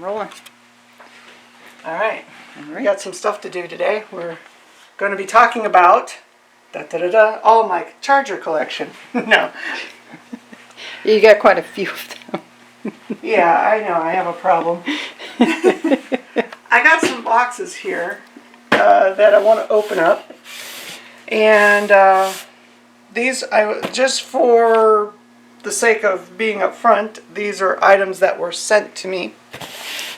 I'm rolling. All right. We got some stuff to do today. We're going to be talking about all my charger collection. No. You got quite a few of them. Yeah, I know. I have a problem. I got some boxes here that I want to open up. And these, just for the sake of being upfront, these are items that were sent to me.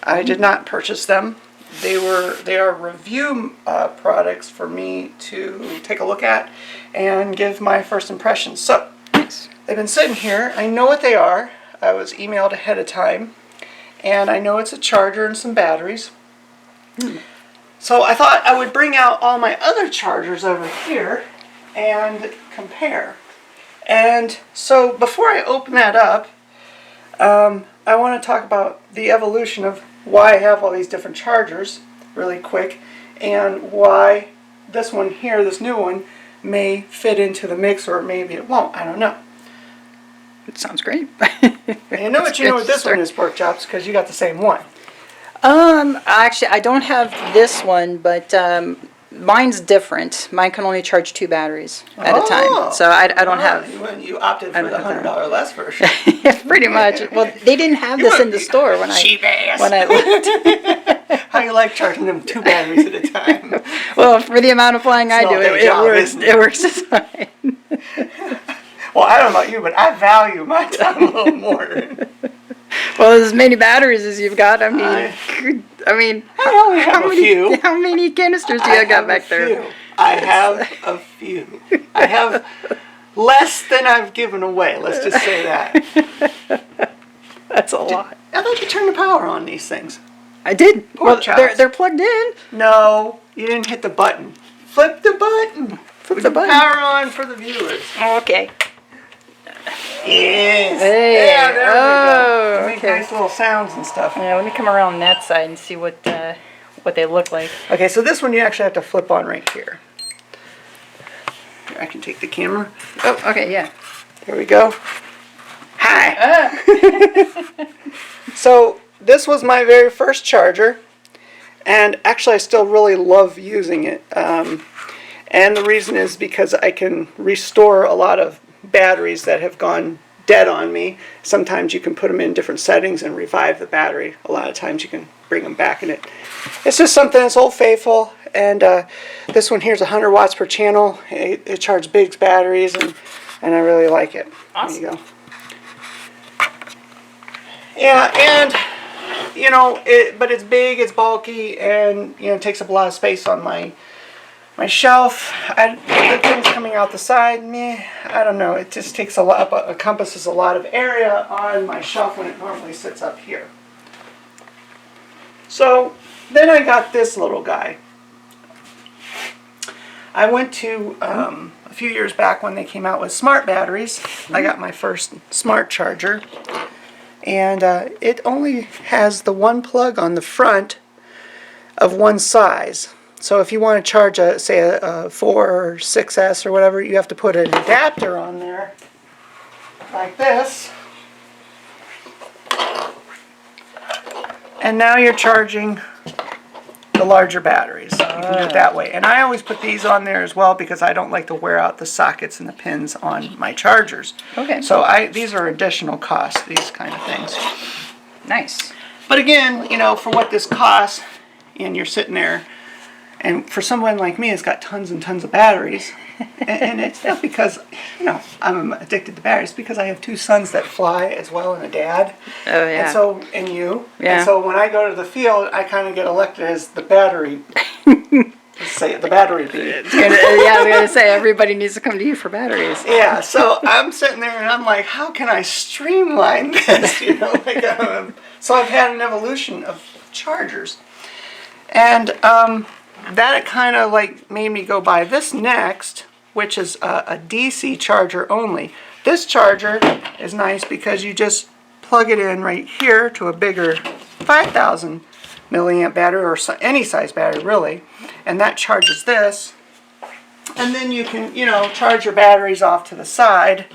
I did not purchase them. They are review products for me to take a look at and give my first impressions. So, they've been sitting here. I know what they are. I was emailed ahead of time. And I know it's a charger and some batteries. So I thought I would bring out all my other chargers over here and compare. And so before I open that up, I want to talk about the evolution of why I have all these different chargers really quick, and why this one here, this new one, may fit into the mix, or maybe it won't. I don't know. It sounds great. You know what this one is, Pork Chops, because you got the same one. Actually, I don't have this one, but mine's different. Mine can only charge 2 batteries at a time, so I don't have. You opted for the $100 less version. Pretty much. Well, they didn't have this in the store when I looked. How you like charging them 2 batteries at a time? Well, for the amount of flying I do, it works just fine. Well, I don't know about you, but I value my time a little more. Well, as many batteries as you've got, I mean, how many canisters do you got back there? I have a few. I have less than I've given away. Let's just say that. That's a lot. I thought you turned the power on these things. I did. Well, they're plugged in. No, you didn't hit the button. Flip the button. Flip the button. Power on for the viewers. Okay. Yes. Hey. Yeah, there we go. Okay. Make nice little sounds and stuff. Yeah, let me come around that side and see what they look like. Okay, so this one you actually have to flip on right here. Here, I can take the camera. Oh, okay, yeah. There we go. Hi. So this was my very first charger, and actually I still really love using it. And the reason is because I can restore a lot of batteries that have gone dead on me. Sometimes you can put them in different settings and revive the battery. A lot of times you can bring them back, and it's just something that's old faithful. And this one here is 100 watts per channel. It charges big batteries, and I really like it. Awesome. There you go. Yeah, and but it's big, it's bulky, and it takes up a lot of space on my shelf. The things coming out the side, I don't know. It just takes encompasses a lot of area on my shelf when it normally sits up here. So then I got this little guy. I went to a few years back when they came out with smart batteries. I got my first smart charger, and it only has the one plug on the front of one size. So if you want to charge say a 4 or 6S or whatever, you have to put an adapter on there like this. And now you're charging the larger batteries. You can do it that way. And I always put these on there as well because I don't like to wear out the sockets and the pins on my chargers. Okay. So these are additional costs, these kind of things. Nice. But again, for what this costs, and you're sitting there, and for someone like me, it's got tons and tons of batteries. And it's not because, I'm addicted to batteries. It's because I have 2 sons that fly as well, and a dad. Oh, yeah. And you. Yeah. And so when I go to the field, I kind of get elected as the battery. Let's say it, the battery bee. Yeah, I was going to say, everybody needs to come to you for batteries. Yeah, so I'm sitting there and I'm like, how can I streamline this? So I've had an evolution of chargers. And that kind of made me go buy this next, which is a DC charger only. This charger is nice because you just plug it in right here to a bigger 5,000 milliamp battery, or any size battery really, and that charges this. And then you can, charge your batteries off to the side,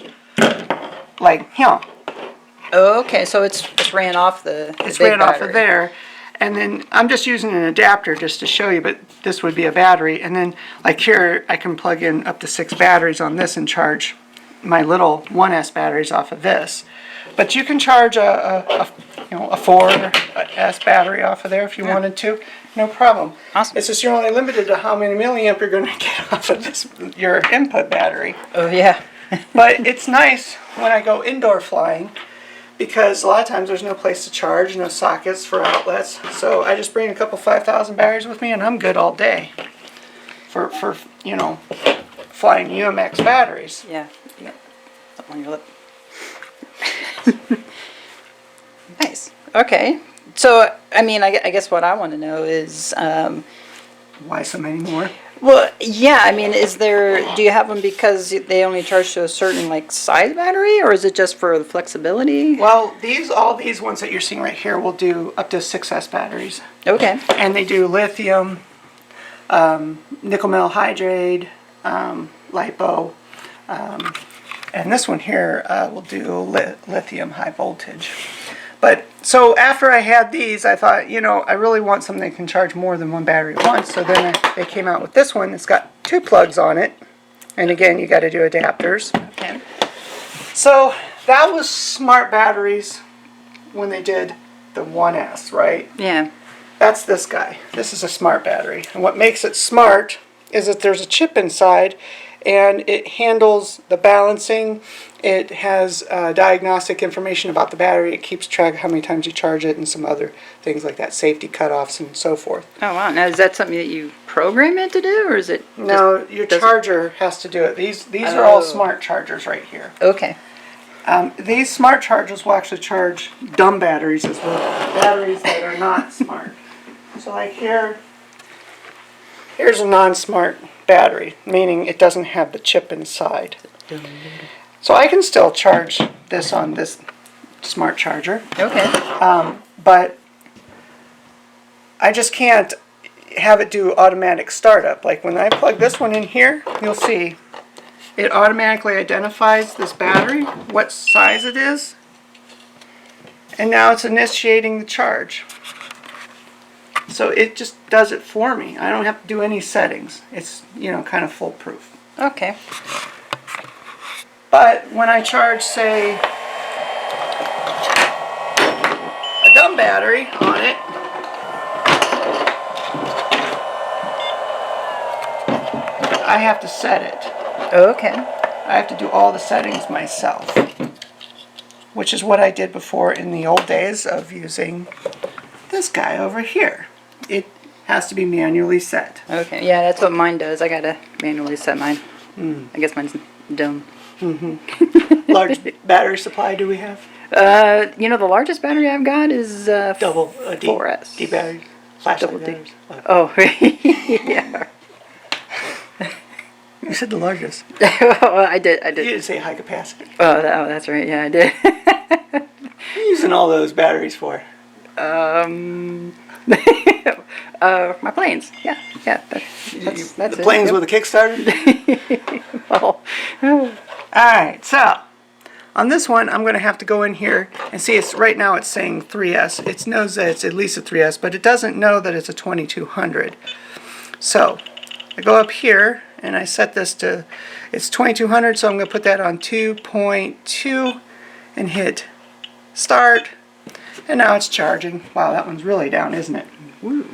like, Oh, okay, so it's ran off the It's big ran off of battery. there. And then I'm just using an adapter just to show you, but this would be a battery. And then like here, I can plug in up to 6 batteries on this and charge my little 1S batteries off of this. But you can charge a 4S battery off of there if you wanted to. No problem. Awesome. It's just you're only limited to how many milliamp you're going to get off of this, your input battery. Oh, yeah. But it's nice when I go indoor flying, because a lot of times there's no place to charge, no sockets for outlets. So I just bring a couple 5,000 batteries with me and I'm good all day for flying UMX batteries. Yeah. Yeah. Something on your lip. Nice. Okay. So, I mean, I guess what I want to know is, Why so many more? well, yeah, I mean, do you have them because they only charge to a certain, like, size battery, or is it just for the flexibility? Well, all these ones that you're seeing right here will do up to 6S batteries. Okay. And they do lithium, nickel metal hydrate, lipo, and this one here will do lithium high voltage. But so after I had these, I thought, I really want something that can charge more than one battery at once. So then they came out with this one. It's got 2 plugs on it. And again, you got to do adapters. Okay. So that was smart batteries when they did the 1S, right? Yeah. That's this guy. This is a smart battery. And what makes it smart is that there's a chip inside and it handles the balancing. It has diagnostic information about the battery. It keeps track of how many times you charge it and some other things like that, safety cutoffs and so forth. Oh, wow. Now, is that something that you program it to do, or is it No, your charger has to do it. These are all smart chargers right here. Okay. These smart chargers will actually charge dumb batteries as well, batteries that are not smart. So like here's a non-smart battery, meaning it doesn't have the chip inside. So I can still charge this on this smart charger, Okay. but I just can't have it do automatic startup. Like when I plug this one in here, you'll see it automatically identifies this battery, what size it is, and now it's initiating the charge. So it just does it for me. I don't have to do any settings. It's, kind of foolproof. Okay. But when I charge, say, a dumb battery on it, I have to set it. Okay. I have to do all the settings myself, which is what I did before in the old days of using this guy over here. It has to be manually set. Okay. Yeah, that's what mine does. I gotta manually set mine. I guess mine's dumb. Large battery supply do we have? The largest battery I've got is Double D, 4S. D batteries, flashlight Double D. batteries. Oh, yeah. You said the largest. Well, I did. You didn't say high capacity. That's right. Yeah, I did. What are you using all those batteries for? My planes. Yeah. That's the it. planes Yep. with a Kickstarter? Well, Alright, so on this one I'm going to have to go in here and see, right now it's saying 3S. It knows that it's at least a 3S, but it doesn't know that it's a 2200. So I go up here and I set this to, it's 2200, so I'm going to put that on 2.2 and hit start. And now it's charging. Wow, that one's really down, isn't it? Woo.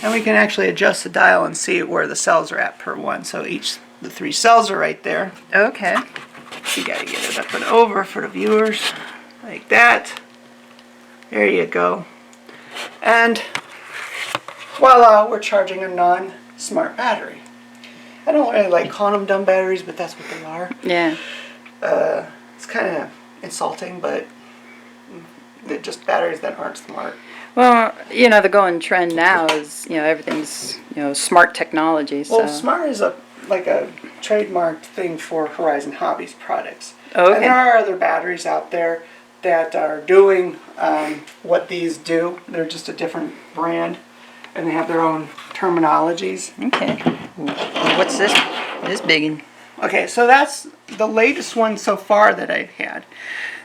And we can actually adjust the dial and see where the cells are at per one. So the 3 cells are right there. okay. You gotta get it up and over for the viewers. Like that. There you go. And voila, we're charging a non-smart battery. I don't really like calling them dumb batteries, but that's what they are. Yeah. It's kind of insulting, but they're just batteries that aren't smart. Well, the going trend now is, everything's, smart technology. So. Well, smart is like a trademarked thing for Horizon Hobbies products. Okay. And there are other batteries out there that are doing what these do. They're just a different brand, and they have their own terminologies. Okay. What's this biggin? Okay, so that's the latest one so far that I've had.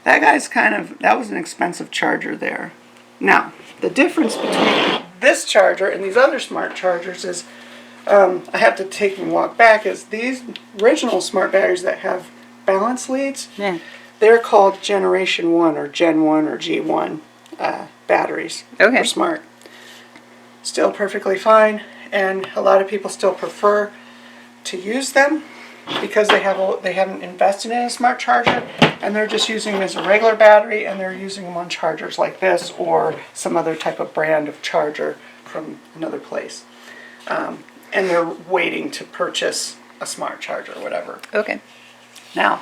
That guy's that was an expensive charger there. Now, the difference between this charger and these other smart chargers is, I have to take and walk back, is these original smart batteries that have balance leads, Yeah. they're called Generation 1 or Gen 1 or G1 batteries. Okay. For smart. Still perfectly fine, and a lot of people still prefer to use them because they haven't invested in a smart charger, and they're just using them as a regular battery, and they're using them on chargers like this or some other type of brand of charger from another place. And they're waiting to purchase a smart charger or whatever. Okay. Now,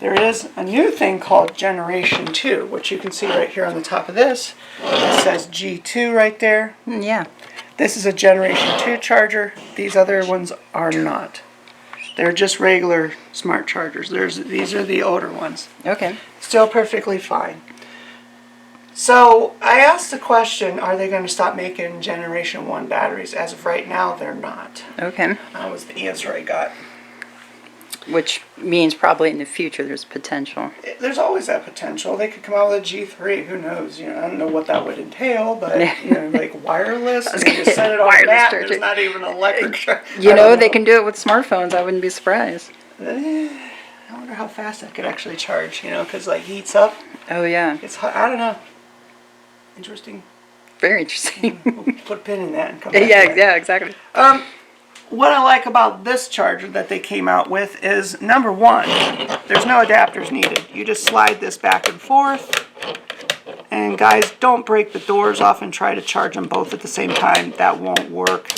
there is a new thing called Generation 2, which you can see right here on the top of this. It says G2 right there. Yeah. This is a Generation 2 charger. These other ones are not. They're just regular smart chargers. These are the older ones. Okay. Still perfectly fine. So I asked the question, are they going to stop making Generation 1 batteries? As of right now, they're not. Okay. That was the answer I got. Which means probably in the future there's potential. There's always that potential. They could come out with a G3. Who knows? I don't know what that would entail, but like wireless. And you just set it on Wireless that. charger. There's not even an electric charger. You know, they can do it with smartphones. I wouldn't be surprised. I wonder how fast that could actually charge. Because like heats up. Oh yeah. It's hot. I don't know. Interesting. Very interesting. We'll put a pin in that and come back. Yeah. to that. Yeah. Exactly. What I like about this charger that they came out with is, number one, there's no adapters needed. You just slide this back and forth. And guys, don't break the doors off and try to charge them both at the same time. That won't work.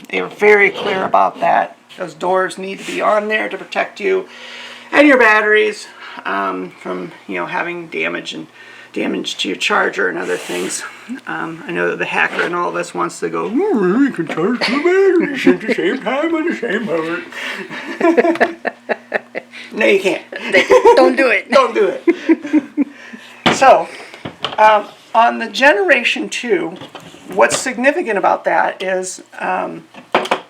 They were very clear about that. Those doors need to be on there to protect you and your batteries from having damage to your charger and other things. I know that the hacker in all of us wants to go, we can charge two batteries at the same time on the same moment. No, you can't. Don't do it. Don't do it. So, on the Generation 2, what's significant about that is on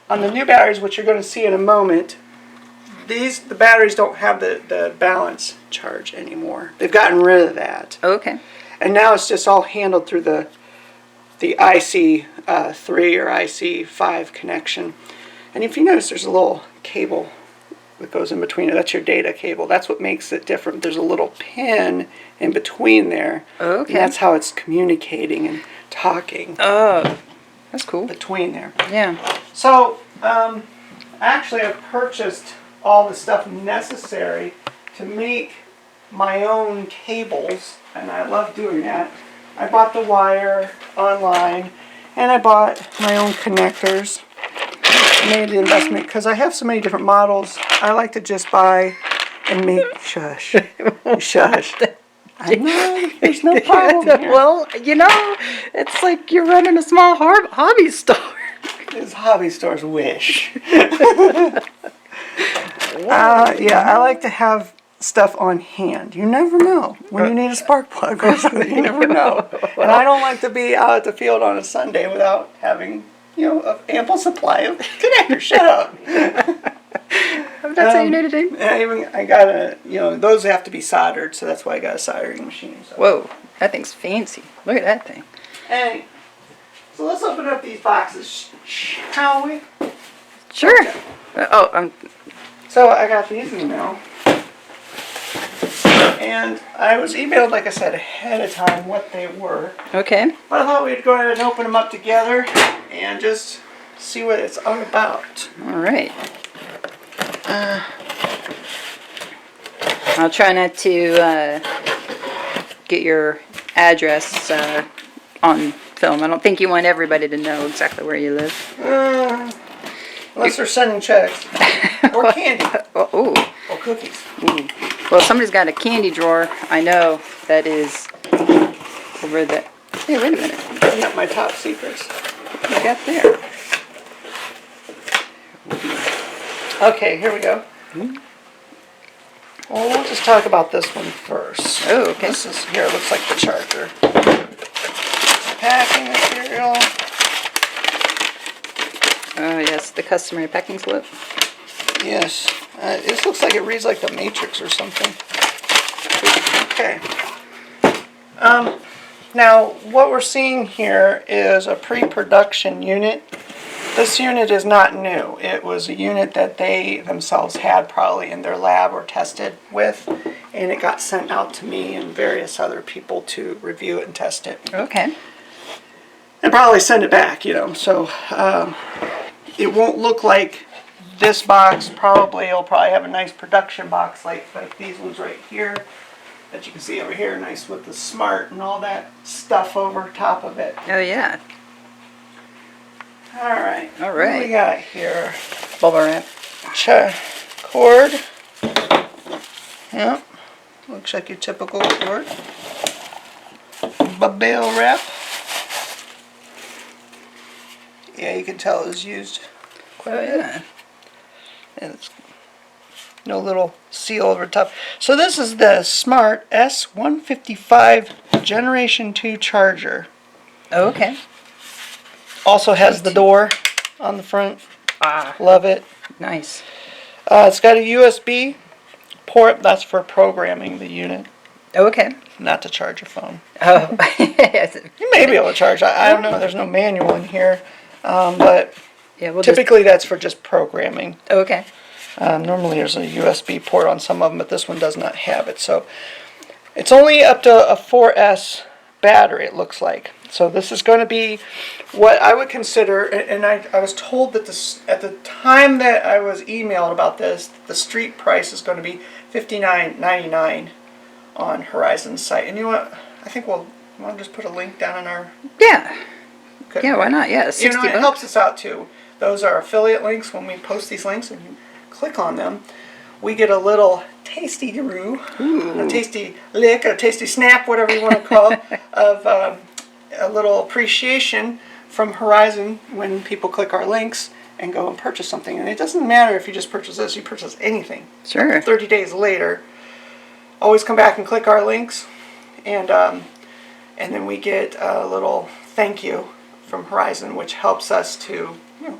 the new batteries, which you're going to see in a moment, the batteries don't have the balance charge anymore. They've gotten rid of that. Okay. And now it's just all handled through the IC3 or IC5 connection. And if you notice, there's a little cable that goes in between it. That's your data cable. That's what makes it different. There's a little pin in between there. Okay. And that's how it's communicating and talking. Oh, that's cool. Between there. Yeah. So, actually I've purchased all the stuff necessary to make my own cables, and I love doing that. I bought the wire online, and I bought my own connectors. I made the investment because I have so many different models. I like to just buy and make. Shush. Shush. I know, there's no problem here. Well, it's like you're running a small hobby store. This hobby store's wish. Yeah, I like to have stuff on hand. You never know when you need a spark plug or something. You never know. And I don't like to be out at the field on a Sunday without having, an ample supply of connectors. Shut up. That's what you need to do. I got those have to be soldered, so that's why I got a soldering machine. So. Whoa, that thing's fancy. Look at that thing. Hey, so let's open up these boxes, shall we? Sure. Okay. So I got these in the mail. And I was emailed, like I said, ahead of time what they were. Okay. But I thought we'd go ahead and open them up together and just see what it's all about. All right. I'll try not to get your address on film. I don't think you want everybody to know exactly where you live. Unless they're sending checks. Or candy. Oh. Or cookies. Ooh. Well, somebody's got a candy drawer, I know, that is over there. Hey, wait a minute. I got my top secrets. What you got there? Okay, here we go. Well, we'll just talk about this one first. Oh, okay. This is, here, it looks like the charger. Packing material. Oh, yes, the customary packing slip. Yes. This looks like it reads like the Matrix or something. Okay. Now, what we're seeing here is a pre-production unit. This unit is not new. It was a unit that they themselves had probably in their lab or tested with, and it got sent out to me and various other people to review it and test it. Okay. And probably send it back, you know. So it won't look like this box. Probably it'll probably have a nice production box like these ones right here that you can see over here, nice with the smart and all that stuff over top of it. Oh, yeah. All right. All What right. do we got here? Bubble wrap. Cord. Yep. Looks like your typical cord. Bubble wrap. Yeah, you can tell it was used quite a bit. Yeah. And it's no little seal over top. So this is the Smart S155 Generation 2 charger. Okay. Also has the door on the front. Ah, Love it. nice. It's got a USB port. That's for programming the unit, Okay. not to charge your phone. Oh. You may be able to charge. I don't know. There's no manual in here. But Yeah, we'll typically that's for just programming. just... Okay. Normally there's a USB port on some of them, but this one does not have it. So it's only up to a 4S battery, it looks like. So this is going to be what I would consider, and I was told that this, at the time that I was emailed about this, the street price is going to be $59.99 on Horizon's site. And you know what? I think we'll want to just put a link down in our... Yeah. Okay. Yeah, why not? Yeah, 60 You know, it bucks. helps us out too. Those are affiliate links. When we post these links and you click on them, we get a little tasty-roo, a tasty lick, a tasty snap, whatever you want to call it, of a little appreciation from Horizon when people click our links and go and purchase something. And it doesn't matter if you just purchase this, you purchase anything. Sure. 30 days later, always come back and click our links, and then we get a little thank you from Horizon, which helps us to, you know,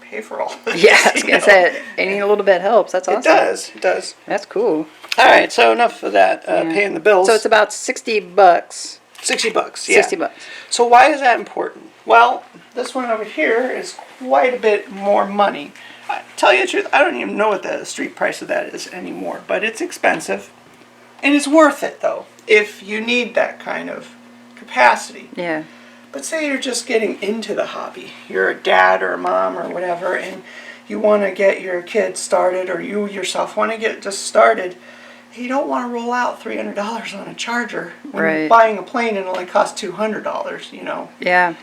pay for all this. Yeah, I was you going know. to say, any little bit helps. That's awesome. It does. It does. That's cool. All right, so enough of that, paying the bills. So it's about 60 bucks. $60, yeah. 60 bucks. So why is that important? Well, this one over here is quite a bit more money. I tell you the truth, I don't even know what the street price of that is anymore, but it's expensive. And it's worth it, though, if you need that kind of capacity. Yeah. But say you're just getting into the hobby. You're a dad or a mom or whatever, and you want to get your kids started, or you yourself want to get just started. You don't want to roll out $300 on a charger when Right. you're buying a plane and it only costs $200, you know. Yeah.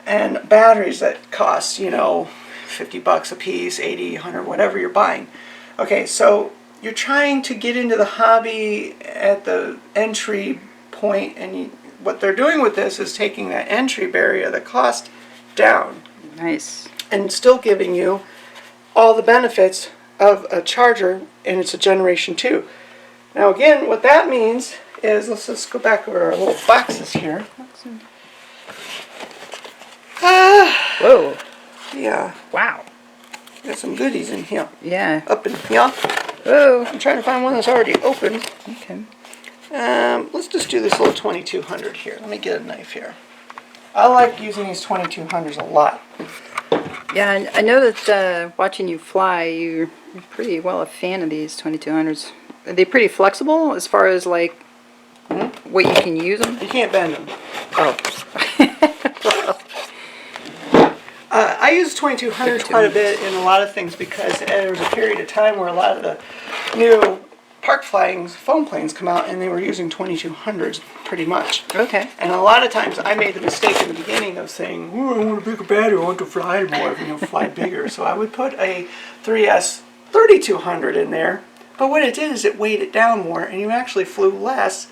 And batteries that cost, you know, $50 a piece, 80, 100, whatever you're buying. Okay, so you're trying to get into the hobby at the entry point, and what they're doing with this is taking that entry barrier, the cost, down, Nice. and still giving you all the benefits of a charger, and it's a Generation 2. Now again, what that means is, let's just go back over our little boxes here. Whoa. Yeah, Wow. got some goodies in here. Yeah. Up in here. Whoa. I'm trying to find one that's already open. Okay. Let's just do this little 2200 here. Let me get a knife here. I like using these 2200s a lot. Yeah, I know that watching you fly, you're pretty well a fan of these 2200s. Are they pretty flexible as far as like what you can use them? You can't bend them. Oh. I use 2200s quite a bit in a lot of things because there was a period of time where a lot of the new park flying foam planes come out and they were using 2200s pretty much. Okay. And a lot of times I made the mistake in the beginning of saying, oh, I want a bigger battery, I want to fly more, you know, fly bigger. So I would put a 3S 3200 in there, but what it did is it weighed it down more and you actually flew less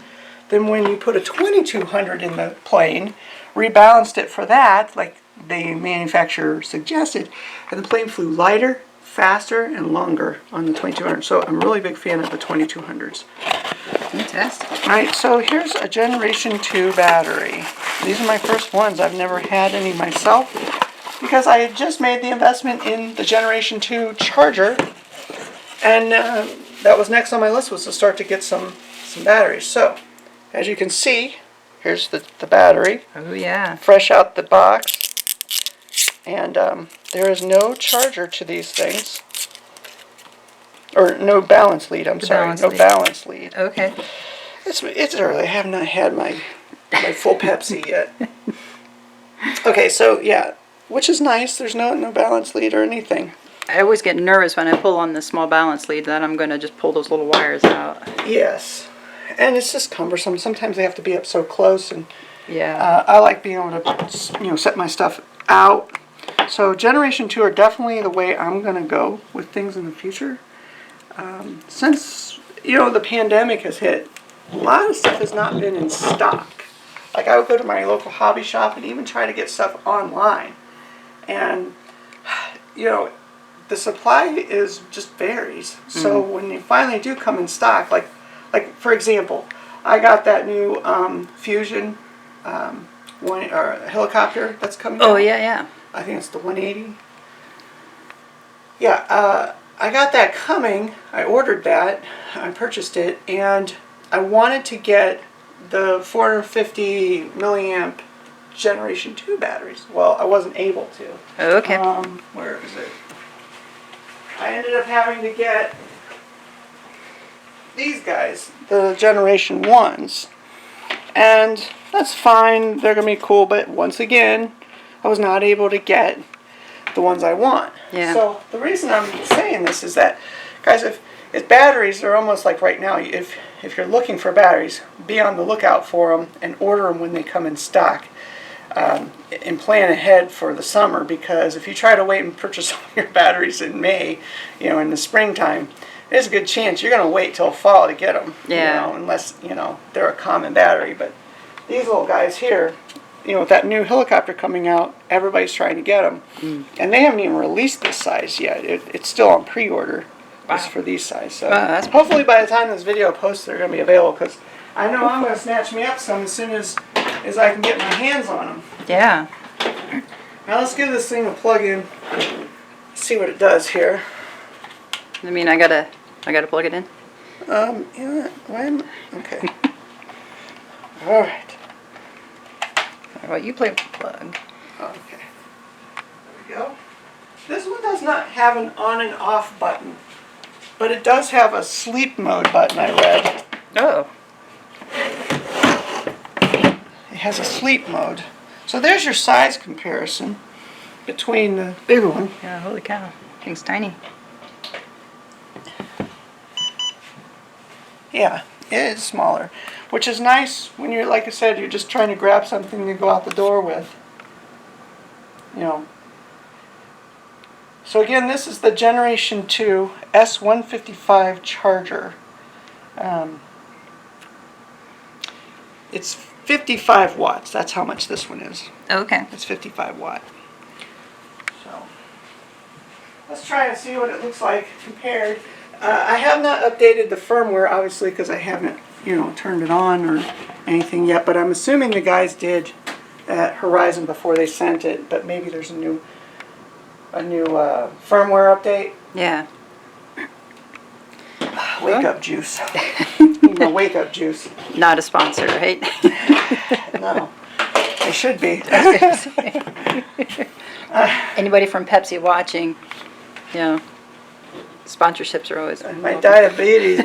than when you put a 2200 in the plane, rebalanced it for that, like the manufacturer suggested, and the plane flew lighter, faster, and longer on the 2200. So I'm a really big fan of the 2200s. Fantastic. All right, so here's a Generation 2 battery. These are my first ones. I've never had any myself because I had just made the investment in the Generation 2 charger, and that was next on my list, was to start to get some some batteries. So, as you can see, here's the battery, Oh yeah. fresh out the box. And there is no charger to these things. Or no balance lead, I'm sorry. No balance lead. Okay. It's early. I have not had my full Pepsi yet. Okay, so yeah, which is nice. There's no balance lead or anything. I always get nervous when I pull on the small balance lead that I'm going to just pull those little wires out. Yes, and it's just cumbersome. Sometimes they have to be up so close, and Yeah. I like being able to set my stuff out. So Generation 2 are definitely the way I'm going to go with things in the future. Since the pandemic has hit, a lot of stuff has not been in stock. Like I would go to my local hobby shop and even try to get stuff online. And, the supply is just varies. So when they finally do come in stock, like for example, I got that new Fusion helicopter that's coming out. Oh yeah, yeah. I think it's the 180. Yeah, I got that coming. I ordered that. I purchased it, and I wanted to get the 450 milliamp Generation 2 batteries. Well, I wasn't able to. Okay. Where is it? I ended up having to get these guys, the Generation 1s. And that's fine. They're going to be cool, but once again, I was not able to get the ones I want. Yeah. So the reason I'm saying this is that, guys, if batteries are almost like right now, if you're looking for batteries, be on the lookout for them and order them when they come in stock. And plan ahead for the summer, because if you try to wait and purchase all your batteries in May, in the springtime, there's a good chance you're going to wait till fall to get them. Yeah. Unless they're a common battery. But these little guys here, with that new helicopter coming out, everybody's trying to get them, and they haven't even released this size yet. It's still on pre-order. Wow. Just for these size. So Wow, hopefully by the time this video posts, they're going to be available, because I know I'm going to snatch me up some as soon as I can get my hands on them. Yeah. Now let's give this thing a plug in. See what it does here. I mean, I gotta plug it in. Okay. All right. Well, you play with the plug. Okay. There we go. This one does not have an on and off button, but it does have a sleep mode button, I read. Oh. It has a sleep mode. So there's your size comparison between the bigger one. Yeah. Holy cow. Thing's tiny. Yeah, it is smaller, which is nice when you're, like I said, you're just trying to grab something to go out the door with. So again, this is the Generation 2 S155 charger. It's 55 watts. That's how much this one is. Okay. It's 55 watt. So let's try and see what it looks like compared. I have not updated the firmware, obviously, because I haven't, turned it on or anything yet. But I'm assuming the guys did at Horizon before they sent it. But maybe there's a new firmware update. Yeah. Wake up juice. Need my wake up juice. Not a sponsor, right? No, they should be. Anybody from Pepsi watching, sponsorships are always My diabetes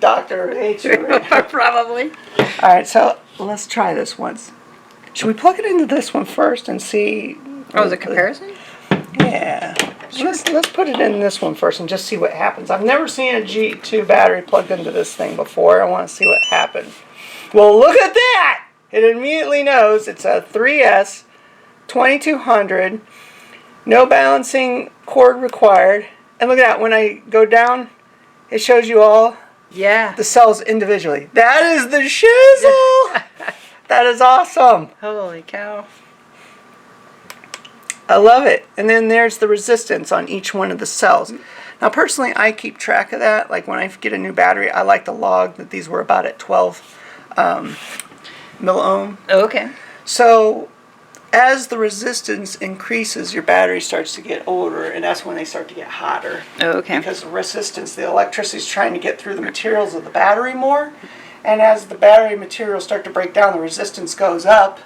doctor hates you. Right? probably. All right, so let's try this once. Should we plug it into this one first and see? Oh, is it comparison? Yeah. Let's put it in this one first and just see what happens. I've never seen a G2 battery plugged into this thing before. I want to see what happens. Well, look at that! It immediately knows it's a 3S 2200. No balancing cord required. And look at that. When I go down, it shows you all Yeah. the cells individually. That is the shizzle! That is awesome. Holy cow. I love it. And then there's the resistance on each one of the cells. Now, personally, I keep track of that. Like when I get a new battery, I like to log that these were about at 12 milliohm. Okay. So as the resistance increases, your battery starts to get older, and that's when they start to get hotter. Okay. Because the resistance, the electricity is trying to get through the materials of the battery more, And as the battery materials start to break down, the resistance goes up.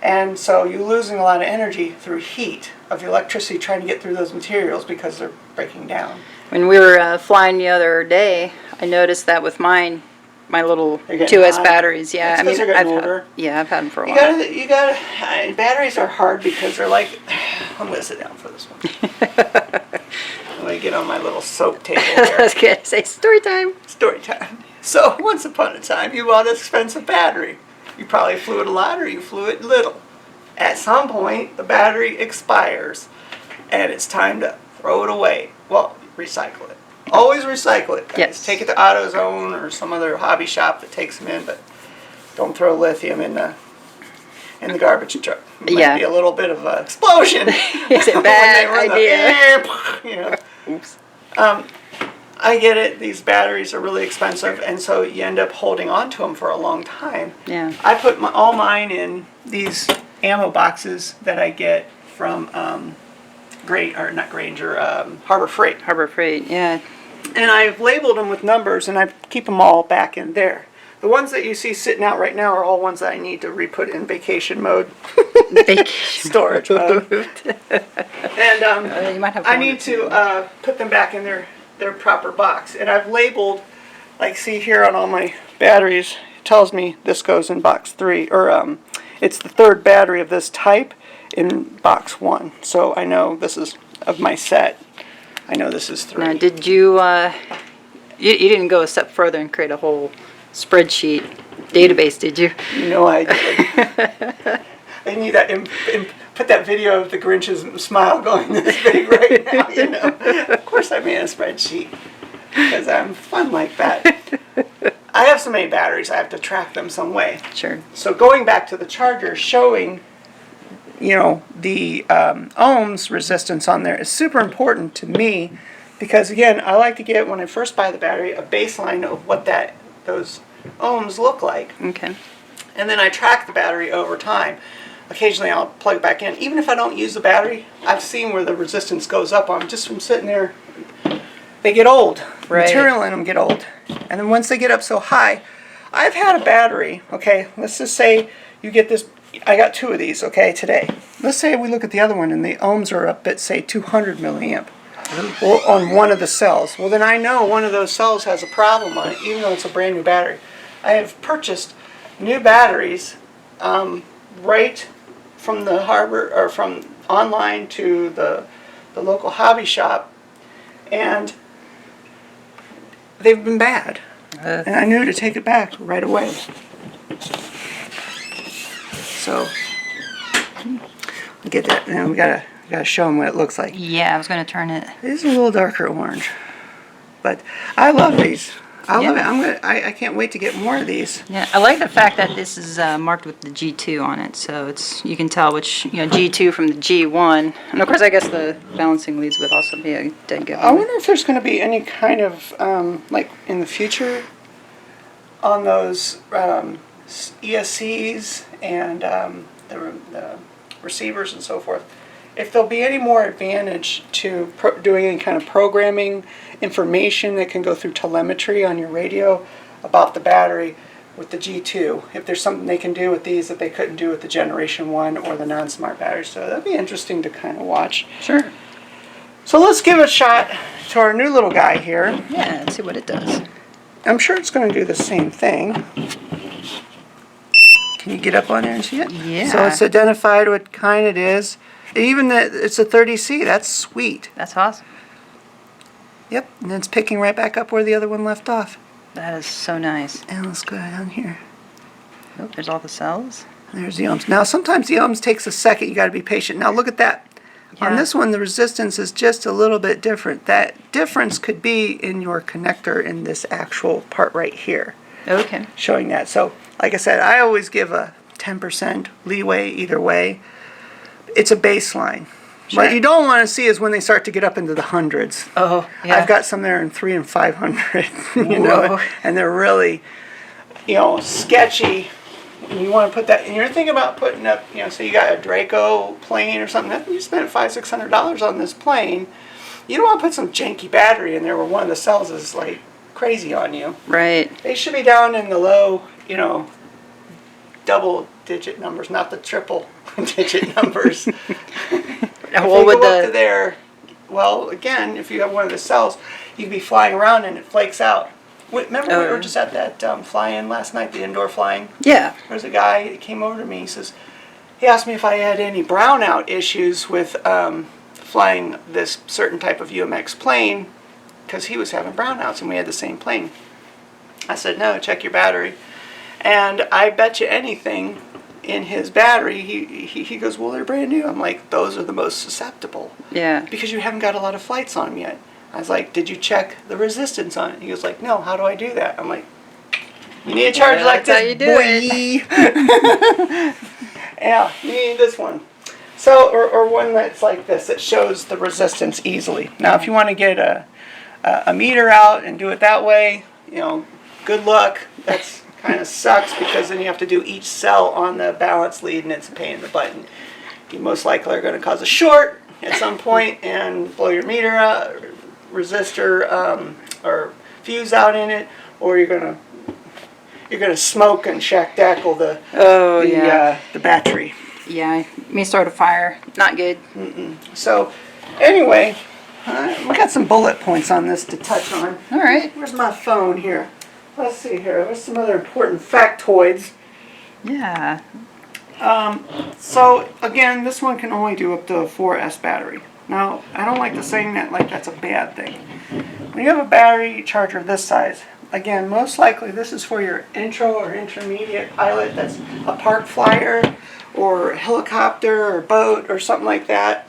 And so you're losing a lot of energy through heat of the electricity trying to get through those materials because they're breaking down. When we were flying the other day, I noticed that with mine, my little They're getting 2S hot. batteries. Yeah, That's 'cause they're getting older. I've had them for a while. Batteries are hard because they're like, I'm going to sit down for this one. Let me get on my little soap table I here. was going to say story time. Story time. So, once upon a time, you bought an expensive battery. You probably flew it a lot or you flew it little. At some point, the battery expires and it's time to throw it away. Well, recycle it. Always recycle it, guys. Yes. Take it to AutoZone or some other hobby shop that takes them in, but don't throw lithium in the garbage truck. It might be a little bit of an explosion. It's a bad idea. Oops. I get it. These batteries are really expensive, and so you end up holding on to them for a long time. Yeah. I put all mine in these ammo boxes that I get from Harbor Freight. Harbor Freight, yeah. And I've labeled them with numbers, and I keep them all back in there. The ones that you see sitting out right now are all ones that I need to re-put in vacation mode. Vacation storage mode. And you might have I need to put them back in their proper box. And I've labeled, like see here on all my batteries, it tells me this goes in box 3, or it's the third battery of this type in box 1. So I know this is of my set. I know this is 3. Now, did you, you didn't go a step further and create a whole spreadsheet database, did you? No, I didn't. I need that, put that video of the Grinch's smile going this big right now, you know. Of course I made a spreadsheet, because I'm fun like that. I have so many batteries, I have to track them some way. Sure. So going back to the charger, showing, you know, the ohms resistance on there is super important to me, because again, I like to get, when I first buy the battery, a baseline of what those ohms look like. Okay. And then I track the battery over time. Occasionally I'll plug it back in. Even if I don't use the battery, I've seen where the resistance goes up on just from sitting there. They get old. Right. Material in them get old. And then once they get up so high, I've had a battery, okay, let's just say you get this, I got 2 of these, okay, today. Let's say we look at the other one and the ohms are up at, say, 200 milliamp on one of the cells. Well, then I know one of those cells has a problem on it, even though it's a brand new battery. I have purchased new batteries right from the harbor, or from online to the local hobby shop, and they've been bad. And I knew to take it back right away. So, get that. Now we gotta show them what it looks like. Yeah, I was going to turn it. It is a little darker orange, but I love these. I love it. I can't wait to get more of these. Yeah, I like the fact that this is marked with the G2 on it, so you can tell which, G2 from the G1. And of course, I guess the balancing leads would also be a dead giveaway. I wonder if there's going to be any kind of, like in the future, on those ESCs and the receivers and so forth, if there'll be any more advantage to doing any kind of programming information that can go through telemetry on your radio about the battery with the G2. If there's something they can do with these that they couldn't do with the Generation 1 or the non-smart batteries. So that'd be interesting to kind of watch. Sure. So let's give a shot to our new little guy here. Yeah, let's see what it does. I'm sure it's going to do the same thing. Can you get up on there and see it? Yeah. So it's identified what kind it is. Even that it's a 30C. That's sweet. That's awesome. Yep, and it's picking right back up where the other one left off. That is so nice. And let's go down here. Oh, there's all the cells. There's the ohms. Now sometimes the ohms takes a second. You got to be patient. Now look at that. Yeah. On this one, the resistance is just a little bit different. That difference could be in your connector in this actual part right here. Okay. Showing that. So, like I said, I always give a 10% leeway either way. It's a baseline. Sure. What you don't want to see is when they start to get up into the hundreds. Oh, yeah. I've got some there in 300 and 500, you Whoa. know, and they're really, sketchy. And you want to put that, and you're thinking about putting up, so you got a Draco plane or something, you spent $500-600 on this plane. You don't want to put some janky battery in there where one of the cells is like crazy on you. Right. They should be down in the low, double-digit numbers, not the triple-digit numbers. If they Well, with go up to there, well, again, if you have one of the cells, you could be flying around and it flakes out. Remember we were just at that fly-in last night, the indoor flying? Yeah. There's a guy that came over to me. He asked me if I had any brownout issues with flying this certain type of UMX plane, because he was having brownouts and we had the same plane. I said, no, check your battery. And I bet you anything in his battery, he goes, well, they're brand new. I'm like, those are the most susceptible. Yeah. Because you haven't got a lot of flights on them yet. I was like, did you check the resistance on it? He was like, no, how do I do that? I'm like, you need a charger like that's this, how you do boy. Yeah, you need this one. So, or one that's like this, that shows the resistance easily. Now, if you want to get a meter out and do it that way, good luck. That's kind of sucks, because then you have to do each cell on the balance lead, and it's a pain in the butt. And you most likely are going to cause a short at some point and blow your meter out, resistor or fuse out in it, or you're gonna smoke and shack-dackle the battery. Yeah, may start a fire. Not good. So, anyway, we got some bullet points on this to touch on. All right. Where's my phone here? Let's see here. There's some other important factoids. Yeah. So, again, this one can only do up to a 4S battery. Now, I don't like to saying that like that's a bad thing. When you have a battery charger this size, again, most likely this is for your intro or intermediate pilot that's a park flyer or helicopter or boat or something like that.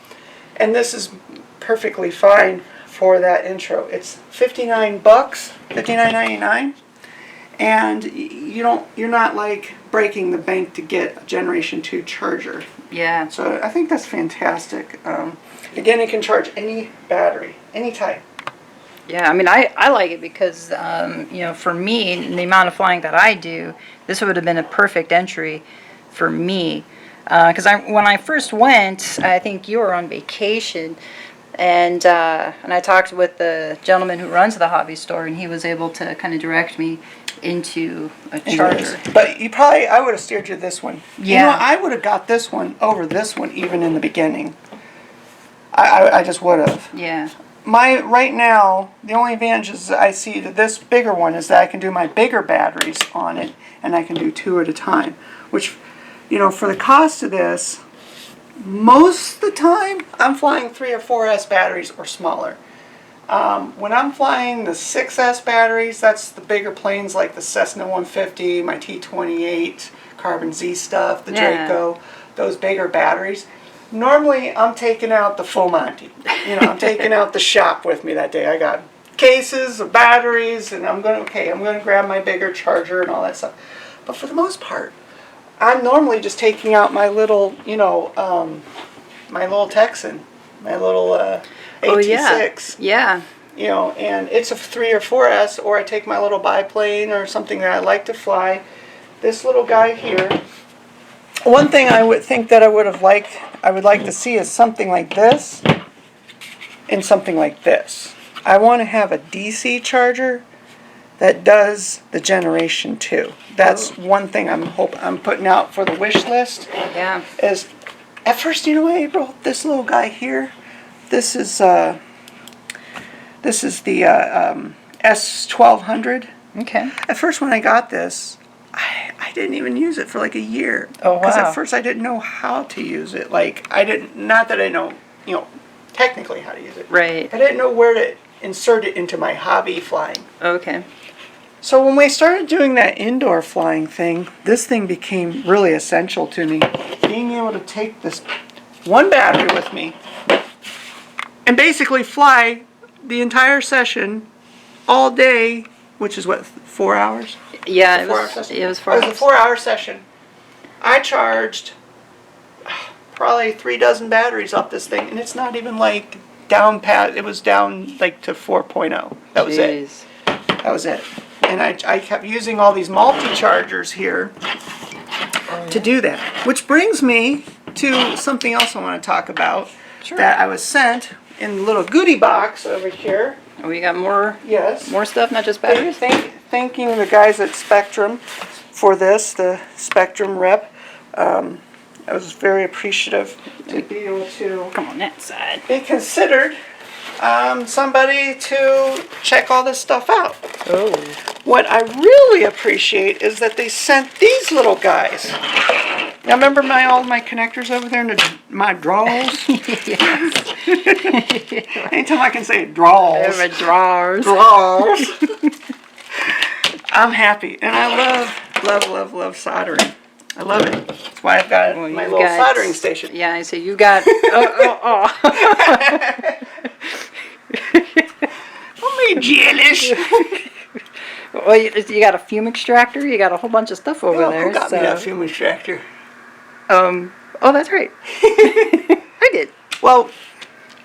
And this is perfectly fine for that intro. It's $59, $59.99. And you're not like breaking the bank to get a Generation 2 charger. Yeah. So I think that's fantastic. Again, it can charge any battery, any type. Yeah, I mean, I like it because, for me, the amount of flying that I do, this would have been a perfect entry for me. Because when I first went, I think you were on vacation, and I talked with the gentleman who runs the hobby store, and he was able to kind of direct me into a charger. But I would have steered you this one. Yeah. I would have got this one over this one even in the beginning. I just would have. Yeah. Right now, the only advantages I see to this bigger one is that I can do my bigger batteries on it, and I can do 2 at a time. Which, for the cost of this, most of the time, I'm flying 3 or 4S batteries or smaller. When I'm flying the 6S batteries, that's the bigger planes like the Cessna 150, my T-28, Carbon Z stuff, the Draco, those bigger batteries. Normally, I'm taking out the full Monty. I'm taking out the shop with me that day. I got cases of batteries, and I'm going to grab my bigger charger and all that stuff. But for the most part, I'm normally just taking out my little, my little Texan, my little AT6. Yeah. And it's a 3 or 4S, or I take my little biplane or something that I like to fly. This little guy here. One thing I would think that I would like to see is something like this and something like this. I want to have a DC charger that does the Generation 2. That's one thing I'm putting out for the wish list. Yeah. Is at first, April, this little guy here, this is the S1200. Okay. At first, when I got this, I didn't even use it for like a year. Oh, wow. Because at first I didn't know how to use it. Not that I know, technically how to use it. Right. I didn't know where to insert it into my hobby flying. Okay. So when we started doing that indoor flying thing, this thing became really essential to me. Being able to take this one battery with me and basically fly the entire session all day, which is 4 hours? Yeah, it 4 hour was session? it was 4 hours. It was a 4-hour session. I charged probably 3 dozen batteries off this thing, and it's not even like down pat. It was down like to 4.0. That was it. That was it. And I kept using all these multi-chargers here to do that. Which brings me to something else I want to talk about. Sure. That I was sent in the little goodie box over here. We got more Yes. more stuff, not just batteries. Thanking the guys at Spektrum for this, the Spektrum rep. I was very appreciative to be able to Come on that side. be considered somebody to check all this stuff out. Oh. What I really appreciate is that they sent these little guys. Now remember all my connectors over there in my drawers? Yes. Anytime I can say drawers. Over drawers. Drawers. I'm happy. And I love soldering. I love it. That's why I've got my little soldering station. Yeah, I see. You got. Oh. Don't be jealous. Well, you got a fume extractor. You got a whole bunch of stuff over there. Who got me that fume extractor? Oh, that's right. I did. Well,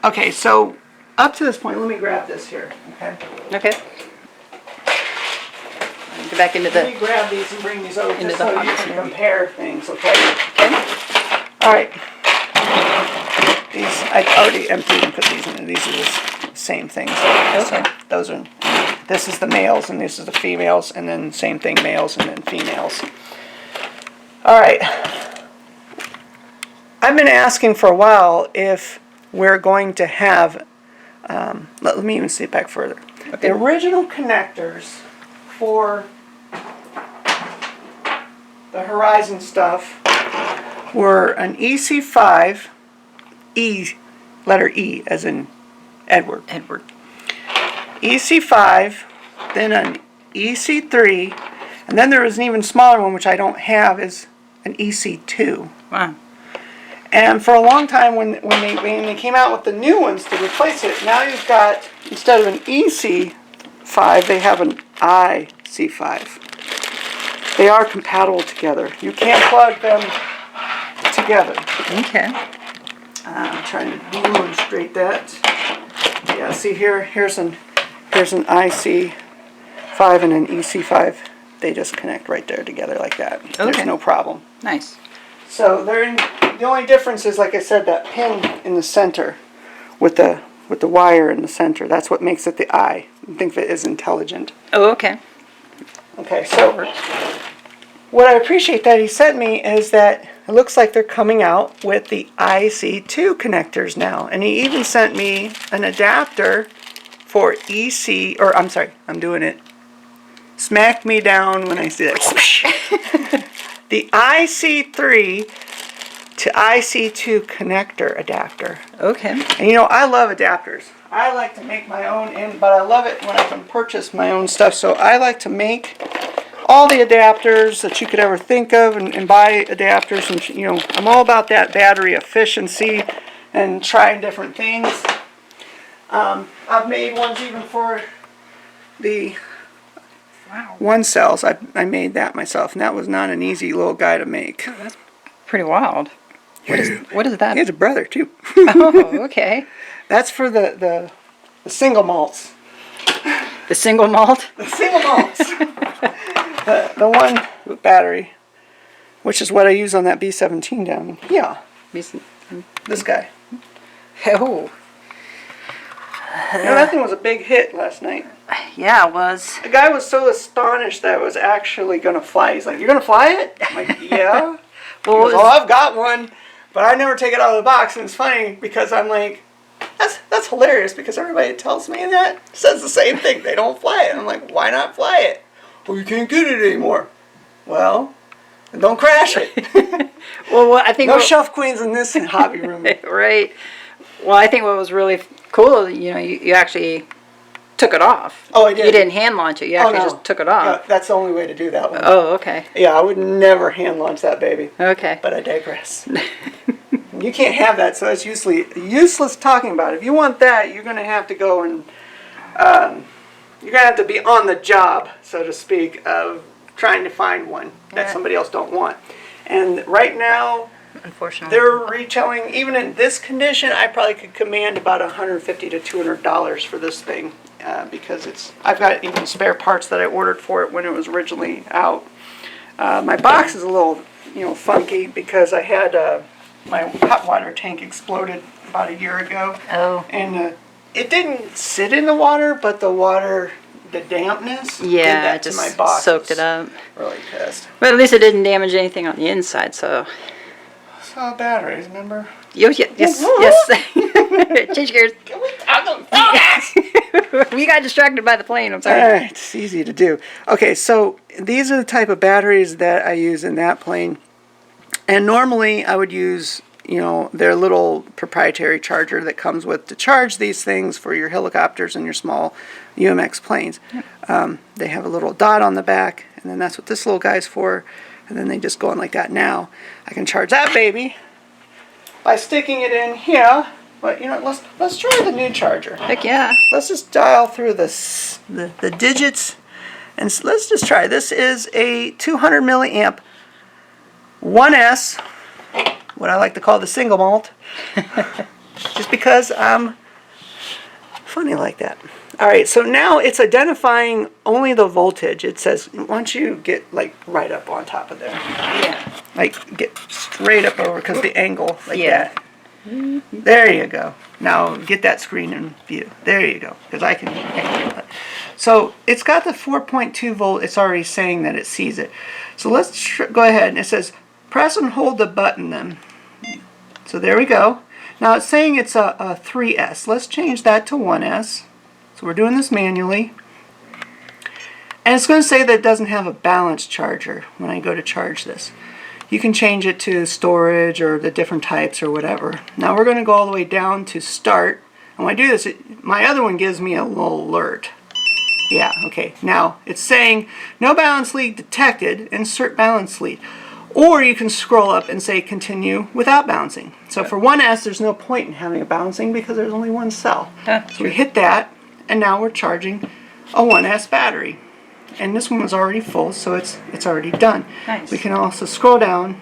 okay, so up to this point, let me grab this here, okay? Okay. Get back into Let me the. grab these and bring these over Into just the so you box can here. compare things, okay? Okay. All right. These, I already emptied and put these in. These are the same things. Okay. So those are, this is the males and this is the females, and then same thing, males and then females. All right. I've been asking for a while if we're going to have, let me even see it back further. Okay. The original connectors for the Horizon stuff were an EC5, letter E as in Edward. EC5, then an EC3, and then there was an even smaller one which I don't have, is an EC2. Wow. And for a long time, when they came out with the new ones to replace it, now you've got, instead of an EC5, they have an IC5. They are compatible together. You can't plug them together. Okay. I'm trying to demonstrate that. Yeah, see here's an IC5 and an EC5. They just connect right there together like that. Okay. There's no problem. Nice. So the only difference is, like I said, that pin in the center with the wire in the center. That's what makes it the I. Think of it as intelligent. Oh, okay. Okay, so what I appreciate that he sent me is that it looks like they're coming out with the IC2 connectors now. And he even sent me an adapter for EC, or I'm sorry, I'm doing it. Smack me down when I see that. The IC3 to IC2 connector adapter. Okay. And you know, I love adapters. I like to make my own, but I love it when I can purchase my own stuff. So I like to make all the adapters that you could ever think of and buy adapters. And, you know, I'm all about that battery efficiency and trying different things. I've made ones even for the one cells. I made that myself, and that was not an easy little guy to make. Oh, that's pretty wild. What is that? He has a brother too. Oh, okay. That's for the single malts. The single malt? The single malts. the one battery, which is what I use on that B17 down. Yeah. This guy. Oh. You know, that thing was a big hit last night. Yeah, it was. The guy was so astonished that it was actually going to fly. He's like, "You're going to fly it?" I'm like, "Yeah." Well, He goes, "Oh, I've got one, but I never take it out of the box." And it's funny because I'm like, that's hilarious because everybody tells me that says the same thing. They don't fly it. I'm like, why not fly it? Well, you can't get it anymore. Well, then don't crash it. well, I think no shelf queens in this hobby room. Right. Well, I think what was really cool, you know, you actually took it off. Oh, I did. You didn't hand launch it. You actually just took it off. Yeah, that's the only way to do that one. Oh, okay. Yeah, I would never hand launch that baby. Okay. But I digress. You can't have that, so it's useless talking about it. If you want that, you're going to have to go and you're going to have to be on the job, so to speak, of trying to find one that somebody else don't want. And right now, unfortunately, they're retailing, even in this condition, I probably could command about $150 to $200 for this thing because I've got even spare parts that I ordered for it when it was originally out. My box is a little, funky because I had my hot water tank exploded about a year ago. Oh. And it didn't sit in the water, but the dampness did Yeah, that it just to my box. soaked it up. Really pissed. But at least it didn't damage anything on the inside, so. So batteries, remember? Yes, yes. Change gears. Can we talk about We got distracted by the plane, I'm sorry. Alright, it's easy to do. Okay, so these are the type of batteries that I use in that plane. And normally I would use, you know, their little proprietary charger that comes with to charge these things for your helicopters and your small UMX planes. They have a little dot on the back, and then that's what this little guy's for. And then they just go on like that. Now I can charge that baby by sticking it in here. But you know, let's try the new charger. Heck yeah. Let's just dial through the digits, and let's just try. This is a 200 milliamp 1S, what I like to call the single malt, just because I'm funny like that. All right, so now it's identifying only the voltage. It says once you get like right up on top of there, Yeah. like get straight up over because the angle like Yeah. that. There you go. Now get that screen in view. There you go. Because I can do that. So it's got the 4.2 volt. It's already saying that it sees it. So let's go ahead. It says press and hold the button then. So there we go. Now it's saying it's a 3S. Let's change that to 1S. So we're doing this manually. And it's going to say that it doesn't have a balanced charger when I go to charge this. You can change it to storage or the different types or whatever. Now we're going to go all the way down to start. And when I do this, my other one gives me a little alert. Yeah, okay. Now it's saying no balance lead detected, insert balance lead. Or you can scroll up and say continue without bouncing. So for 1S, there's no point in having a bouncing because there's only one cell. So we hit that, and now we're charging a 1S battery. And this one was already full, so it's already done. Nice. We can also scroll down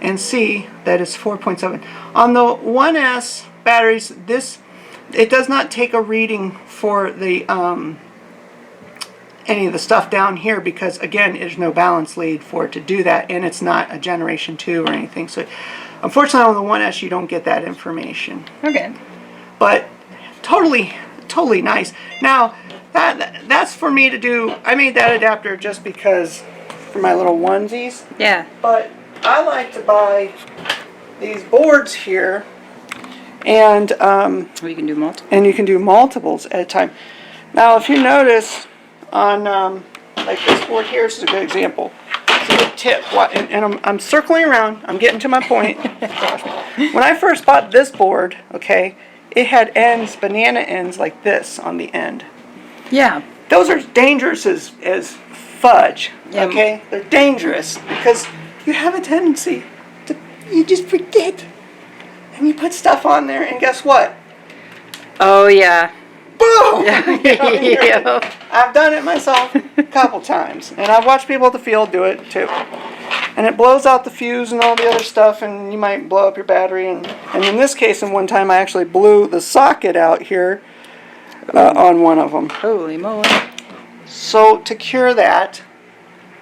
and see that it's 4.7. On the 1S batteries, it does not take a reading for the any of the stuff down here because again, there's no balance lead for it to do that, and it's not a generation 2 or anything. So unfortunately on the 1S you don't get that information. Okay. But totally nice. Now that's for me to do. I made that adapter just because for my little onesies. Yeah. But I like to buy these boards here, and We can do multiple. and you can do multiples at a time. Now, if you notice on like this board here, this is a good example. It's a good tip. And I'm circling around. I'm getting to my point. When I first bought this board, okay, it had ends, banana ends like this on the end. Yeah. Those are dangerous as fudge, Yeah. okay? They're dangerous because you have a tendency to, you just forget. And you put stuff on there and guess what? Oh, yeah. Boom! Yeah. I've done it myself a couple times. And I've watched people at the field do it too. And it blows out the fuse and all the other stuff, and you might blow up your battery. And in this case, in one time I actually blew the socket out here on one of them. Holy moly. So to cure that,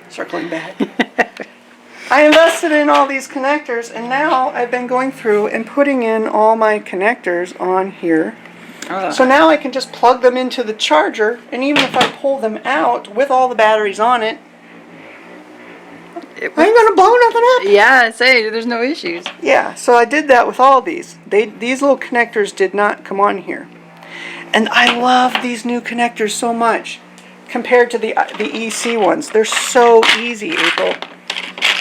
circling back, I invested in all these connectors, and now I've been going through and putting in all my connectors on here. So now I can just plug them into the charger, and even if I pull them out with all the batteries on it, I ain't gonna blow nothing up. Yeah, say there's no issues. Yeah, so I did that with all these. These little connectors did not come on here. And I love these new connectors so much compared to the EC ones. They're so easy, April.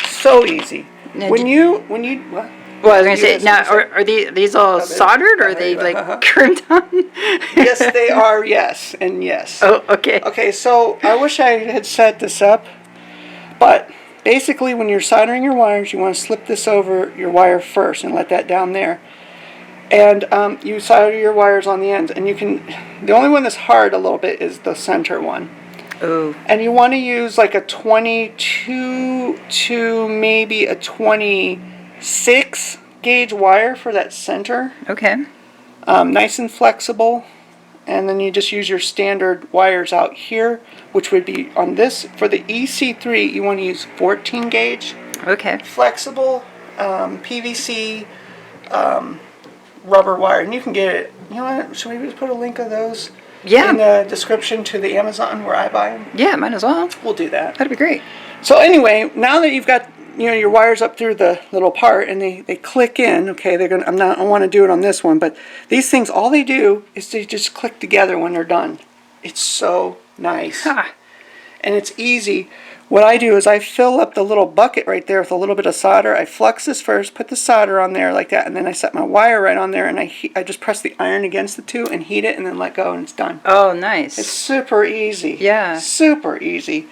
So easy. Now, When you what? Well, I was gonna say now, are these all soldered or are they like crimped on? Yes, they are. Yes, and yes. Oh, okay. Okay, so I wish I had set this up, but basically when you're soldering your wires, you want to slip this over your wire first and let that down there. And you solder your wires on the ends, and you can. The only one that's hard a little bit is the center one. Oh. And you want to use like a 22 to maybe a 26 gauge wire for that center. Okay. Nice and flexible. And then you just use your standard wires out here, which would be on this. For the EC3, you want to use 14 gauge. Okay. Flexible PVC rubber wire, and you can get it you know what? Should we just put a link of those Yeah. in the description to the Amazon where I buy them? Yeah, might as well. We'll do that. That'd be great. So anyway, now that you've got your wires up through the little part and they click in, okay, they're gonna I want to do it on this one, but these things, all they do is they just click together when they're done. It's so nice. Ha. And it's easy. What I do is I fill up the little bucket right there with a little bit of solder. I flux this first, put the solder on there like that, and then I set my wire right on there, and I just press the iron against the two and heat it, and then let go, and it's done. Oh, nice. It's super easy. Yeah. Super easy.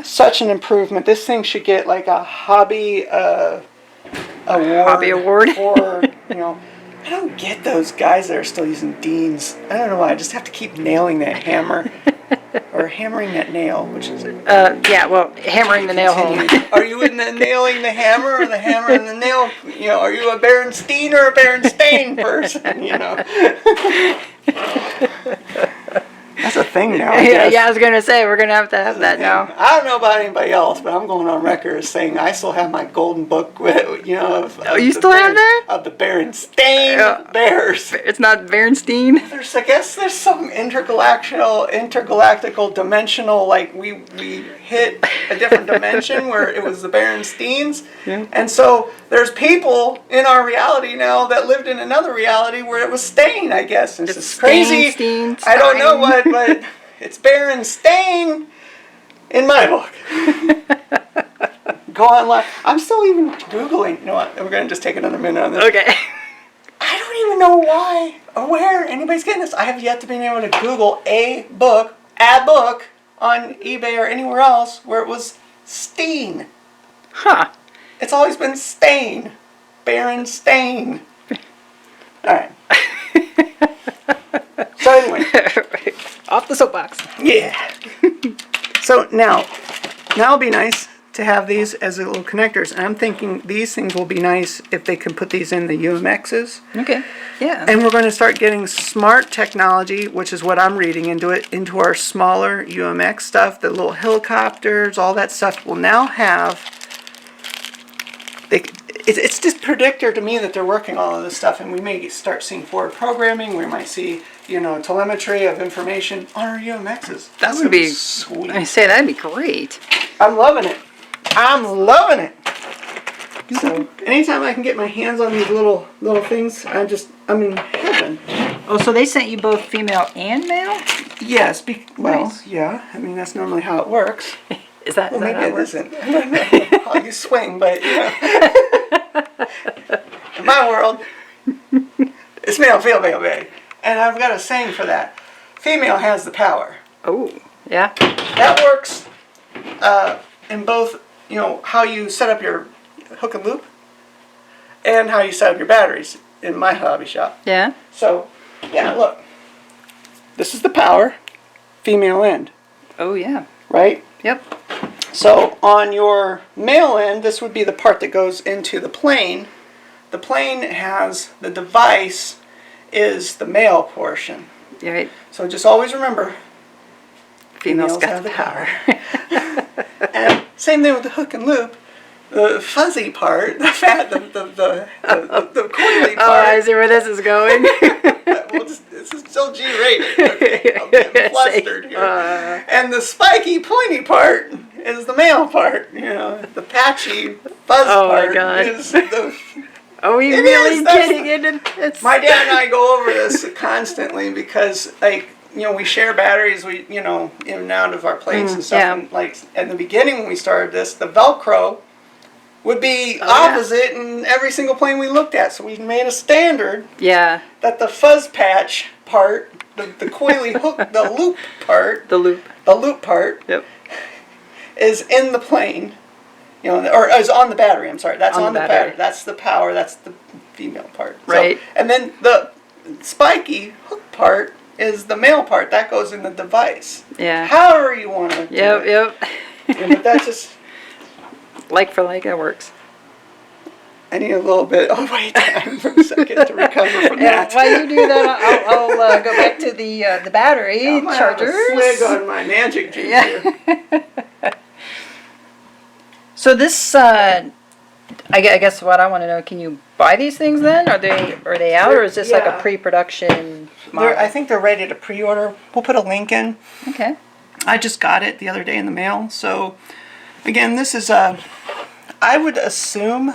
Such an improvement. This thing should get like a hobby award. Hobby award. Or, I don't get those guys that are still using Deans. I don't know why. I just have to keep nailing that hammer. Or hammering that nail, which is it? Yeah, well, hammering the nail home. Are you in the nailing the hammer or the hammer and the nail? Are you a Berenstain or a Berenstain person? That's a thing now. Yeah, I was gonna say we're gonna have to have that now. I don't know about anybody else, but I'm going on record as saying I still have my golden book. Oh, you still have that? Of the Berenstain Bears. It's not Berenstain. I guess there's some intergalactical dimensional, like we hit a different dimension where it was the Berensteins. Yeah. And so there's people in our reality now that lived in another reality where it was Stain, I guess. And it's crazy. Stain, I don't know what, but it's Berenstain in my book. Go online. I'm still even Googling. You know what? We're going to just take another minute on this. Okay. I don't even know why or where anybody's getting this. I have yet to be able to Google a book on eBay or anywhere else where it was Steen. Huh. It's always been Stain. Berenstain. All right. So anyway. Off the soapbox. Yeah. So now it'll be nice to have these as little connectors. And I'm thinking these things will be nice if they can put these in the UMXs. Okay. Yeah. And we're going to start getting smart technology, which is what I'm reading into our smaller UMX stuff. The little helicopters, all that stuff will now have. It's just predictor to me that they're working all of this stuff, and we may start seeing forward programming. We might see, telemetry of information on our UMXs. That would be sweet. I say that'd be great. I'm loving it. So anytime I can get my hands on these little things, I'm in heaven. Oh, so they sent you both female and male? Yes. Nice. Yeah. I mean, that's normally how it works. Is that, Well, is that maybe how it it works? isn't. I don't know how you swing, but in my world, it's male, female, baby. And I've got a saying for that. Female has the power. Oh, yeah. That works in both, how you set up your hook and loop and how you set up your batteries in my hobby shop. Yeah. So, yeah, look. This is the power, female end, Oh, yeah. right? Yep. So on your male end, this would be the part that goes into the plane. The plane has the device is the male portion. You're right. So just always remember, Females got have the power. And same thing with the hook and loop. The fuzzy part, the coily part. Oh, I see where this is going. This is still G-rated. Okay? I'm getting flustered here. And the spiky, pointy part is the male part. The patchy fuzz part my God. is the. Are we It really is, that's- getting into this? My dad and I go over this constantly because, we share batteries. We, in and out of our plates and stuff. yeah. And at the beginning when we started this, the Velcro would be opposite in every single plane we looked at. So we made a standard Yeah. that the fuzz patch part, the coily hook, the loop part, The loop. Yep. is in the plane, or is on the battery. I'm sorry, that's on the battery. That's the power. That's the female part. Right. So, and then the spiky hook part is the male part. That goes in the device. Yeah. However you want to. Yep. Yep. But that's just. Like for like, it works. I need a little bit of wait time for a second to recover from Yeah, that. while you do that, I'll go back to the battery I'm gonna have a chargers. swig on my magic juice Yeah. here. So this, I guess what I want to know, can you buy these things then? Are they out, or is this like Yeah. a pre-production? model. I think they're ready to pre-order. We'll put a link in. Okay. I just got it the other day in the mail. So again, this is I would assume,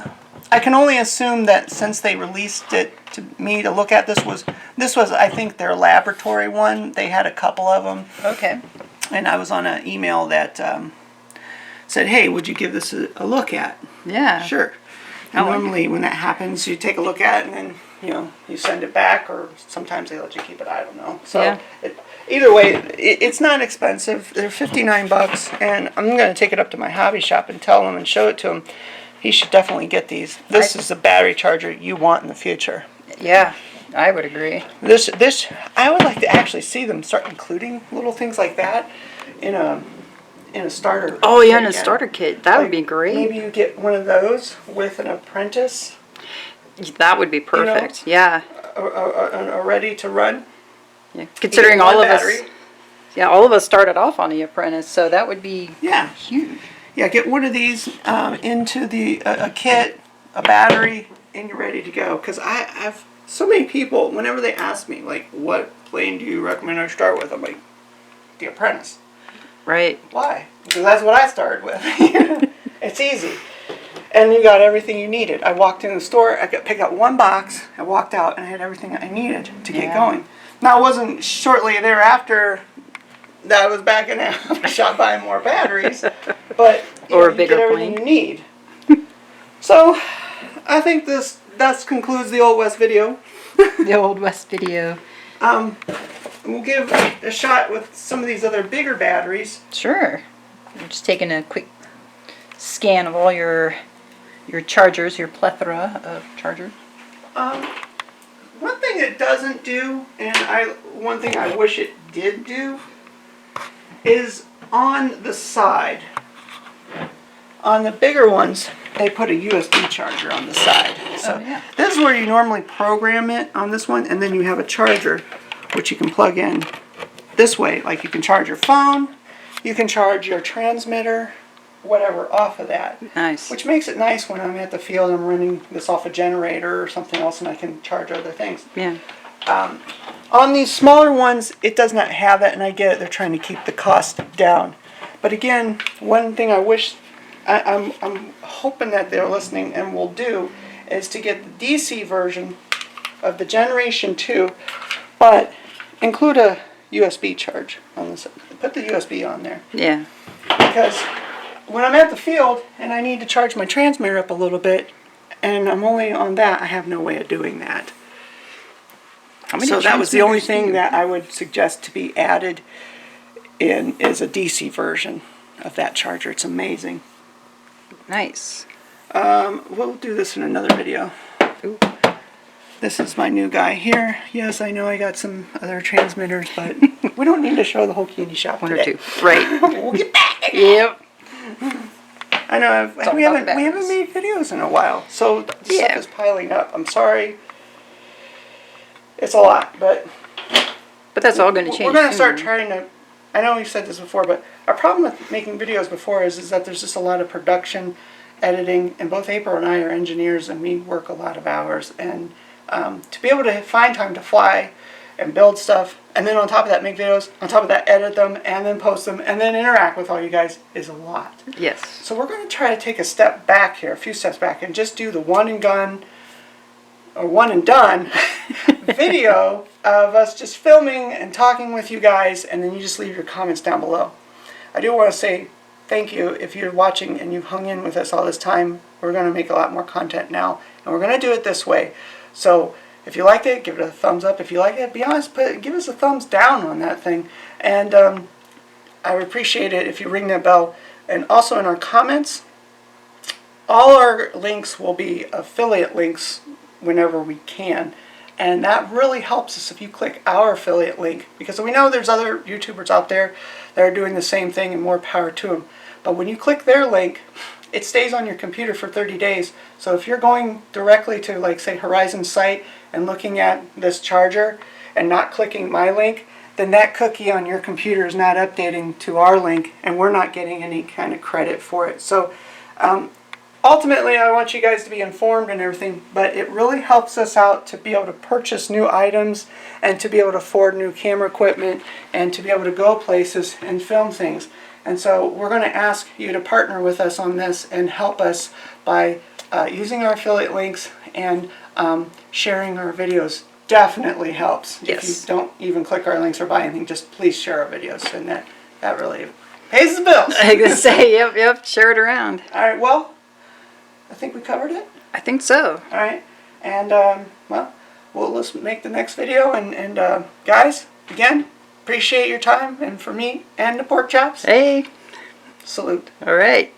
I can only assume that since they released it to me to look at, this was I think their laboratory one. They had a couple of them. Okay. And I was on an email that said, hey, would you give this a look at? Yeah. Sure. And normally when that happens, you take a look at it and then, you know, you send it back, or sometimes they let you keep it, I don't know. So Yeah. Either way, it's not expensive. They're $59, and I'm going to take it up to my hobby shop and tell him and show it to him. He should definitely get these. This is the battery charger you want in the future. Yeah, I would agree. This I would like to actually see them start including little things like that in a starter. Oh yeah, kit in a again. starter kit. That would be great. Maybe you get one of those with an apprentice. That would be perfect. Yeah. Or ready to run. Yeah. Considering all of battery. us, yeah, all of us started off on the Apprentice, so that would be huge. Yeah, get one of these into a kit, a battery, and you're ready to go. Because I've so many people, whenever they ask me, like, what plane do you recommend I start with? I'm like, the Apprentice. Right. Why? Because that's what I started with. It's easy. And you got everything you needed. I walked in the store, I picked up one box, I walked out, and I had everything I needed to get going. Now, it wasn't shortly thereafter that I was back in the shop buying more batteries, but Or a you bigger get everything plane. you need. So, I think that concludes the Old West video. The Old West video. We'll give a shot with some of these other bigger batteries. Sure. I'm just taking a quick scan of all your chargers, your plethora of chargers. One thing it doesn't do, and one thing I wish it did do, is on the side. On the bigger ones, they put a USB charger on the side. So this is where you normally program it on this one, and then you have a charger, which you can plug in this way. Like you can charge your phone, you can charge your transmitter, whatever off of that. Nice. Which makes it nice when I'm at the field and I'm running this off a generator or something else, and I can charge other things. Yeah. On these smaller ones, it does not have that, and I get it. They're trying to keep the cost down. But again, one thing I wish, I'm hoping that they're listening and will do, is to get the DC version of the Generation 2, but include a USB charge on this. Put the USB on there. Yeah. Because when I'm at the field and I need to charge my transmitter up a little bit, and I'm only on that, I have no way of doing that. So that was the only thing that I would suggest to be added in is a DC version of that charger. It's amazing. Nice. We'll do this in another video. Ooh. This is my new guy here. Yes, I know I got some other transmitters, but we don't need to show the whole candy shop One today. or two. Right. We'll get back. Yep. I know we haven't made videos in a while, so this stuff is piling up. I'm sorry. It's a lot, but that's all going to change. We're going to start trying to. I know we've said this before, but our problem with making videos before is that there's just a lot of production, editing, and both April and I are engineers, and we work a lot of hours, and to be able to find time to fly and build stuff, and then on top of that make videos, on top of that edit them, and then post them, and then interact with all you guys is a lot. Yes. So we're going to try to take a step back here, a few steps back, and just do the one and done video of us just filming and talking with you guys, and then you just leave your comments down below. I do want to say thank you if you're watching and you've hung in with us all this time. We're going to make a lot more content now, and we're going to do it this way. So if you liked it, give it a thumbs up. If you like it, be honest, give us a thumbs down on that thing. And I would appreciate it if you ring that bell. And also in our comments, all our links will be affiliate links whenever we can. And that really helps us if you click our affiliate link, because we know there's other YouTubers out there that are doing the same thing, and more power to them. But when you click their link, it stays on your computer for 30 days. So if you're going directly to, like, say, Horizon's site and looking at this charger and not clicking my link, then that cookie on your computer is not updating to our link, and we're not getting any kind of credit for it. So ultimately, I want you guys to be informed and everything, but it really helps us out to be able to purchase new items and to be able to afford new camera equipment and to be able to go places and film things. And so we're going to ask you to partner with us on this and help us by using our affiliate links and sharing our videos. Definitely helps. Yes. If you don't even click our links or buy anything, just please share our videos, and that really pays the bills. I can say, yep, share it around. All right, well, I think we covered it. I think so. All right, and well, let's make the next video. And guys, again, appreciate your time, and for me and the pork chops, Hey, salute. all right.